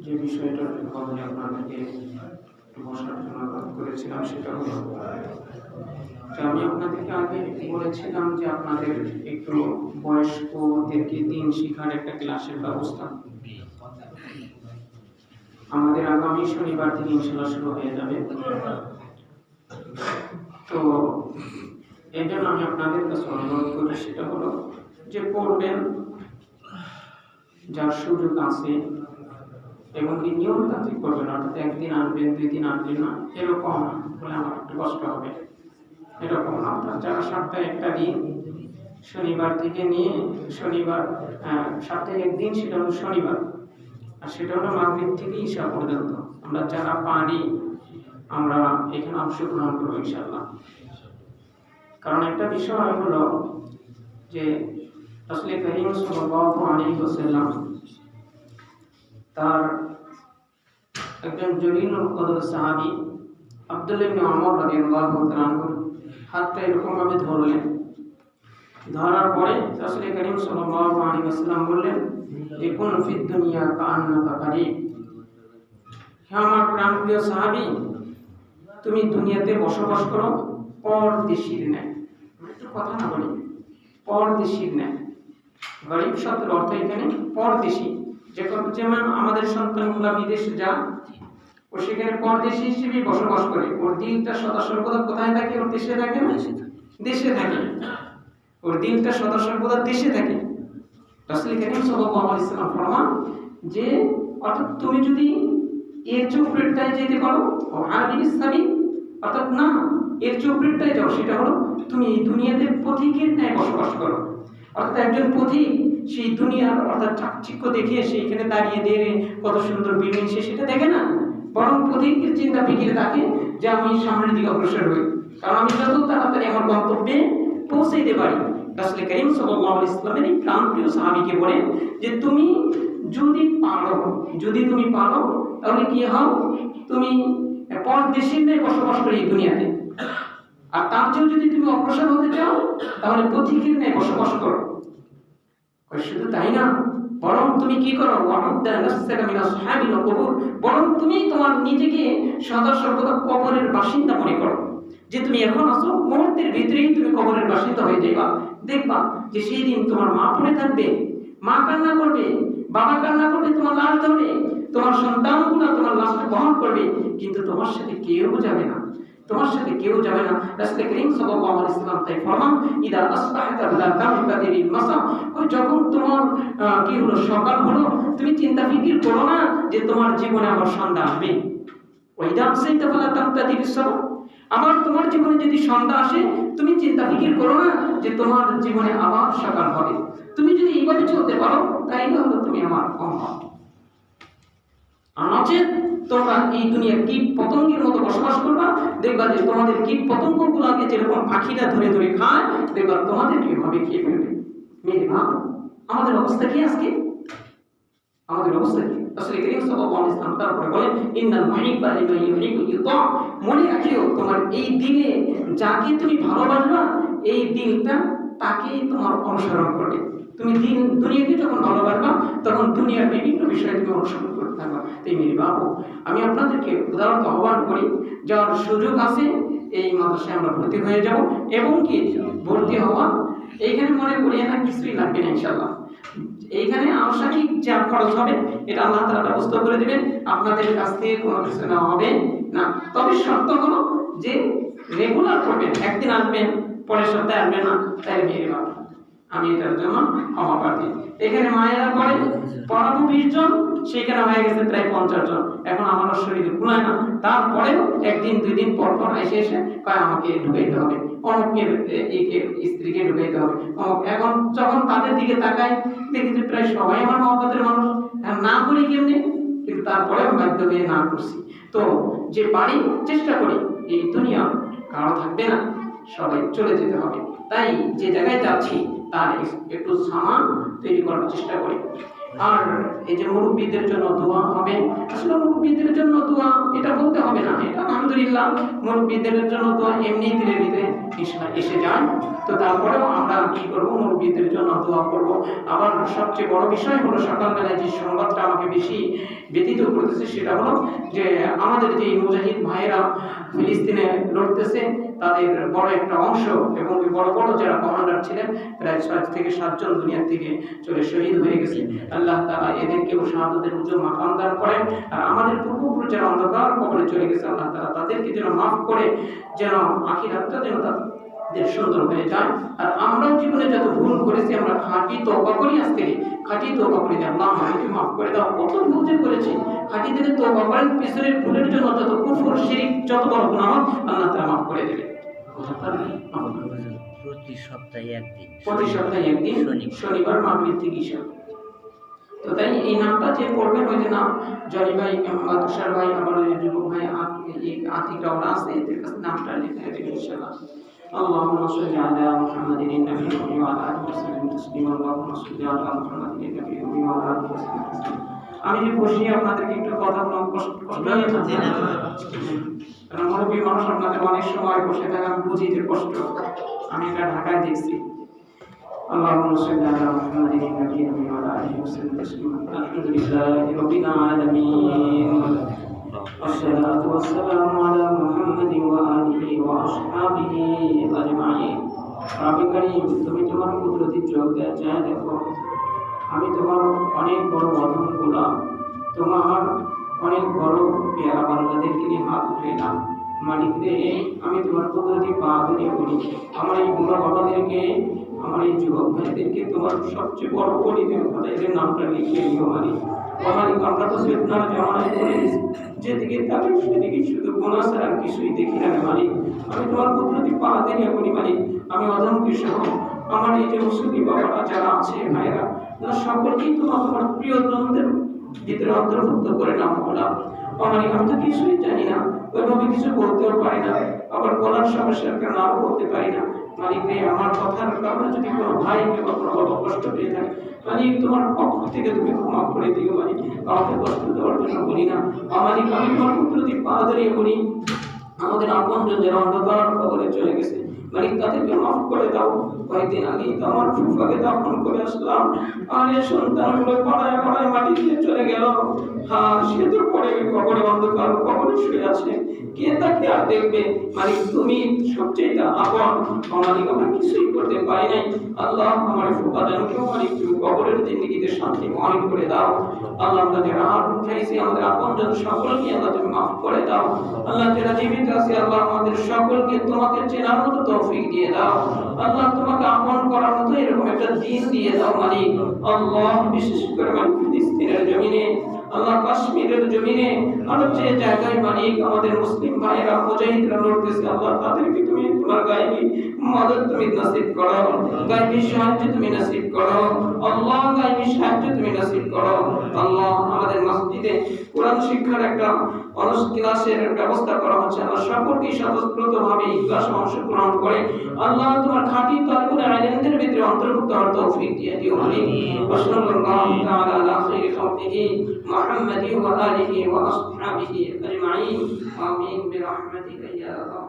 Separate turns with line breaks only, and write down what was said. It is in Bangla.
যে বিষয়টার কথা আপনাদেরকে বসার জন্য অনুরোধ করেছিলাম সেটা হলো যে আমি আপনাদেরকে আগে বলেছিলাম যে আপনাদের একটু বয়স্কদেরকে দিন শিখার একটা ক্লাসের ব্যবস্থা আমাদের আগামী শনিবার থেকে ইনশাআল্লাহ শুরু হয়ে যাবে। তো এই জন্য আমি আপনাদের কাছে অনুরোধ করি সেটা হলো যে পড়বেন যার সুযোগ আছে এবং কি নিয়মতান্ত্রিক করবেন, অর্থাৎ একদিন আনবেন 2 দিন আনবেন না এরকম হলে আমার একটু কষ্ট হবে। এরকম না, অর্থাৎ যারা সপ্তাহে একটা দিন শনিবার থেকে নিয়ে শনিবার সপ্তাহে একদিন সেটা হলো শনিবার, আর সেটা হলো মাগরিব থেকে ঈশা পর্যন্ত আমরা যারা পারি আমরা এখানে অংশগ্রহণ করবো ইনশাআল্লাহ। কারণ একটা বিষয় হলো যে রাসূল কারীম সাল্লাল্লাহু আলাইহি ওয়াসাল্লাম তার একজন জলিলুল কদর সাহাবী আব্দুল্লাহ ইবনে ওমর রাদিয়াল্লাহু তাআলা আনহু হাতটা এরকম ভাবে ধরলেন, ধরার পরে রাসূল কারীম সাল্লাল্লাহু আলাইহি ওয়াসাল্লাম বললেন যে কুন ফিদ দুনিয়া কাআন্নাকা কারীব, হে আমার প্রাণপ্রিয় সাহাবী তুমি দুনিয়াতে বসবাস করো পরদেশীর ন্যায়। একটু কথা না বলি, পরদেশীর ন্যায়। গরিব শব্দের অর্থ এখানে পরদেশী, যেমন আমাদের সন্তানগুলা বিদেশে যায় ও সেখানে পরদেশী হিসেবে বসবাস করে, ওর দিনটা সদা সর্বদা কোথায় থাকে? ওর দেশে থাকে না? দেশে থাকে। ওর দিনটা সদা সর্বদা দেশে থাকে। রাসূল কারীম সাল্লাল্লাহু আলাইহি ওয়াসাল্লাম ফরমান যে অর্থাৎ তুমি যদি এর চৌপেটটায় যেতে পারো ও আরবি ইসলামী, অর্থাৎ না এর চৌপেটটায় যাও, সেটা হলো তুমি এই দুনিয়াতে পথিকের ন্যায় বসবাস করো। অর্থাৎ একজন পথিক সেই দুনিয়ার অর্থাৎ চাকচিক্য দেখে সেইখানে দাঁড়িয়ে দিয়ে কত সুন্দর বিল্ডিং সে সেটা দেখে না, বরং পথিকের চিন্তা ফিকিরে থাকে যে আমি সামনের দিকে অগ্রসর হই, কারণ আমি যত তাড়াতাড়ি আমার গন্তব্যে পৌঁছাইতে পারি। রাসূল কারীম সাল্লাল্লাহু আলাইহি ওয়াসাল্লামের এই প্রাণপ্রিয় সাহাবীকে বলেন যে তুমি যদি তুমি পারো তাহলে কি হও, তুমি পরদেশীর ন্যায় বসবাস করি এই দুনিয়াতে, আর তার চেয়েও যদি তুমি অগ্রসর হতে চাও তাহলে পথিকের ন্যায় বসবাস করো। শুধু তাই না, বরং তুমি কি করো, বরং তুমি তোমার নিজেকে সদা সর্বদা কবরের বাসিন্দা মনে করো, যে তুমি এখন আসো মুহূর্তের ভিতরেই তুমি কবরের বাসিন্দা হয়ে যাইবা। দেখবা যে সেই দিন তোমার মা পড়ে থাকবে, মা কান্না করবে, বাবা কান্না করবে, তোমার লাশ ধরবে, তোমার সন্তানগুলো তোমার লাশটা বহন করবে, কিন্তু তোমার সাথে কেউ যাবে না, তোমার সাথে কেউ যাবে না। রাসূল কারীম সাল্লাল্লাহু আলাইহি ওয়াসাল্লাম তাই ফরমান ইদা আসবাহতা ফালা তামতাদিল মাসা, যখন তোমার কি হলো সকাল হলো তুমি চিন্তা ফিকির করো না যে তোমার জীবনে আবার সন্ধ্যা আসবে। ওইদা আমসাইতা ফালা তামতাদিল সাবা, আবার তোমার জীবনে যদি সন্ধ্যা আসে তুমি চিন্তা ফিকির করো না যে তোমার জীবনে আবার সকাল হবে। তুমি যদি এইভাবে চলতে পারো তাইলে হলো তুমি আমার অমর। আর নচেত তোমরা এই দুনিয়ার কীট পতঙ্গের মতো বসবাস করবা, দেখবা যে তোমাদের কীট পতঙ্গগুলোকে যেরকম পাখিরা ধরে ধরে খায়, দেখবা তোমাদের কিভাবে খেয়ে ফেলবে। মেরে ভাব আমাদের অবস্থা কি আজকে? আমাদের অবস্থা কি? রাসূল কারীম সাল্লাল্লাহু আলাইহি ওয়াসাল্লাম তারপরে বলেন ইন্নাল মুহিব্বা লিমান ইউহিব্বু ইউতা, মনে রাখিও তোমার এই দিনে যাকে তুমি ভালোবাসবা এই দিনটা তাকেই তোমার অনুসরণ করবে। তুমি দুনিয়াকে যখন ভালোবাসবা তখন দুনিয়ার বিভিন্ন বিষয়ে তুমি অনুসরণ করতে থাকবা। তাই মেরে বাবু আমি আপনাদেরকে উদাহরণ আহ্বান করি, যার সুযোগ আছে এই মাদ্রাসায় আমরা ভর্তি হয়ে যাব, এবং কি ভর্তি হওয়া এইখানে মনে করি না কিছুই লাগবে না ইনশাআল্লাহ। এইখানে আনুষ্ঠানিক যা খরচ হবে এটা আল্লাহ তাআলা ব্যবস্থা করে দিবেন, আপনাদের কাছ থেকে কোনো কিছু নেওয়া হবে না। তবে শর্ত হলো যে রেগুলার করবেন, একদিন আসবেন পরের সপ্তাহে আসবেন না, তাই মেরে বাবু আমি এটার জন্য ক্ষমা প্রার্থী। এখানে মায়েরা পড়ে পড়াবো 20 জন, সেখানে হয়ে গেছে প্রায় 50 জন। এখন আমার শরীরে কুলায় না, তারপরেও একদিন 2 দিন পর পর এসে কয় আমাকে ঢুকাইতে হবে, অমুকের স্ত্রীকে ঢুকাইতে হবে অমুক। এখন যখন তাদের দিকে তাকাই দেখি যে প্রায় সবাই আমার মহব্বতের মানুষ, না করি কেমনি, কিন্তু তারপরেও বাধ্য হয়ে না করছি। তো যে বাড়ি চেষ্টা করি এই দুনিয়া কারো থাকবে না, সবাই চলে যেতে হবে, তাই যে জায়গায় যাচ্ছি তার একটু সামান তৈরি করার চেষ্টা করি। আর এই যে মুরব্বীদের জন্য দোয়া হবে, আসলে মুরব্বীদের জন্য দোয়া এটা বলতে হবে না, এটা আলহামদুলিল্লাহ মুরব্বীদের জন্য দোয়া এমনি ধীরে ধীরে এসে যায়। তো তারপরেও আমরা কি করব, মুরব্বীদের জন্য দোয়া করব। আবার সবচেয়ে বড় বিষয় হলো সকালবেলায় যে সংবাদটা আমাকে বেশি ব্যথিত করতেছে সেটা হলো যে আমাদের যে মুজাহিদ ভাইয়েরা ফিলিস্তিনে লড়তেছে তাদের বড় একটা অংশ এবং বড় বড় যারা কমান্ডার ছিলেন প্রায় 6 থেকে 7 জন দুনিয়া থেকে চলে শহীদ হয়ে গেছে। আল্লাহ তাআলা এদেরকেও শাহাদাতের উজ্জ্বল মাকাম দান করেন। আর আমাদের পূর্বপুরুষ যারা অন্ধকার কবরে চলে গেছে আল্লাহ তাআলা তাদেরকে যেন মাফ করে যেন আখিরাতটা যেন তাদের সুন্দর হয়ে যায়। আর আমরাও জীবনে যত ভুল করেছি আমরা খাঁটি তওবা করি, আজকে খাঁটি তওবা করি যে আল্লাহ আমাকে মাফ করে দাও, কত ভুল যে করেছি খাঁটি দিলে তওবা করেন, পিছনের ভুলের জন্য যত কুফর শিরক যত বড় গুনাহ হোক আল্লাহ তাআলা মাফ করে দেবে।
প্রতি সপ্তাহে
একদিন শনিবার মাগরিব থেকে ঈশা। তো তাই এই নামটা যে পড়বেন ওই যে নাম জনি ভাই, তুষার ভাই, আবার ওই যুবক ভাই আতিকরা ওরা আছে, এদের কাছে নামটা লিখে দেবেন ইনশাআল্লাহ। اللهم صل على محمد النبي وعلى آله وسلم تسليما اللهم صل على محمد النبي وعلى آله وسلم تسليما। আমি যে বসি আপনাদেরকে একটু কথা বললাম, কষ্ট কারণ মুরব্বী মানুষ আপনাদের অনেক সময় বসে থাকা আমি বুঝি যে কষ্ট, আমি এটা ঢাকায় দেখছি। اللهم صل على محمد النبي وعلى آله وسلم تسليما الحمد لله رب العالمين والصلاة والسلام على محمد وآله وأصحابه أجمعين। رب كريم তুমি তোমার কুদরতি চোখ দিয়ে চায় দেখো, আমি তোমার অনেক বড় অধম গোলাম, তোমার অনেক বড় পেয়ারা বান্দাদেরকে নিয়ে হাত উঠাইলাম। মালিক রে, আমি তোমার কুদরতি পা ধরে বলি, আমার এই বুড়া বাবাদেরকে, আমার এই যুবক ভাইদেরকে তোমার সবচেয়ে বড় গণিতের কথা এদের নামটা লিখে নিও মালিক। মালিক আমরা তো ফিতনার জামানায় পড়ে গেছি, যেদিকে তাকে সেদিকে শুধু গুনাহ ছাড়া কিছুই দেখি না মালিক। আমি তোমার কুদরতি পা ধরে বলি মালিক, আমি অধমকে সহ আমার এই যে মুসলিম বাবারা যারা আছে ভাইরা, তারা সকলকেই তোমার প্রিয়জনদের ভিতরে অন্তর্ভুক্ত করে নাও বলা। মালিক আমি তো কিছুই জানি না, ওইভাবে কিছু বলতেও পারি না, আবার বলার সমস্যার কারণে আরও বলতে পারি না। মালিক রে, আমার কথার কারণে যদি কোনো ভাই কিংবা কোনো বাবা কষ্ট পেয়ে থাকে মালিক তোমার পক্ষ থেকে তুমি ক্ষমা করে দিও মালিক, কাউকে কষ্ট দেওয়ার জন্য বলি না। মালিক আমি তোমার কুদরতি পা ধরিয়ে বলি, আমাদের আপনজন যারা অন্ধকার কবরে চলে গেছে মালিক তাদেরকে মাফ করে দাও। কয়েকদিন আগেই তো আমার ফুফাকে দাফন করে আসলাম, আর এই সন্তানগুলো পাড়ায় পাড়ায় মাটি দিয়ে চলে গেল। হ্যাঁ, সে তো পড়ে কবরে অন্ধকার কবরে শুয়ে আছে, কে তাকে আর দেখবে? মালিক তুমি সবচেয়ে আপন, মালিক আমরা কিছুই করতে পারি নাই। আল্লাহ আমার ফুফা জানকেও মালিক তুমি কবরের জিন্দগিতে শান্তি মহান করে দাও। আল্লাহ আমরা যারা হাত উঠাইছি আমাদের আপনজন সকলকে আল্লাহ তুমি মাফ করে দাও। আল্লাহ যারা জীবিত আছে আল্লাহ আমাদের সকলকে তোমাকে চেনার মতো তৌফিক দিয়ে দাও। আল্লাহ তোমাকে আপন করার মতো এরকম একটা দিন দিয়ে দাও মালিক। আল্লাহ বিশেষ করে মালিক ফিলিস্তিনের জমিনে, আল্লাহ কাশ্মীরের জমিনে, আর যে জায়গায় মালিক আমাদের মুসলিম ভাইয়েরা মুজাহিদরা লড়তেছে আল্লাহ তাদেরকে তুমি তোমার গায়েবী মদদ তুমি নসিব করো, গায়েবী সাহায্য তুমি নসিব করো আল্লাহ, গায়েবী সাহায্য তুমি নসিব করো আল্লাহ। আমাদের মসজিদে কোরআন শিক্ষার একটা ক্লাসের ব্যবস্থা করা হচ্ছে আল্লাহ, সকলকে স্বতঃস্ফূর্তভাবে এই ক্লাসে অংশগ্রহণ করে আল্লাহ তোমার খাঁটি তালিবুল ইলমদের ভিতরে অন্তর্ভুক্ত হওয়ার তৌফিক দিয়ে দিও মালিক। সাল্লাল্লাহু তাআলা আলা খায়রি খালকিহি মুহাম্মাদি ওয়া আলিহি ওয়া আসহাবিহি আজমাইন আমিন বিরহমাতিকা ইয়া আরহাম।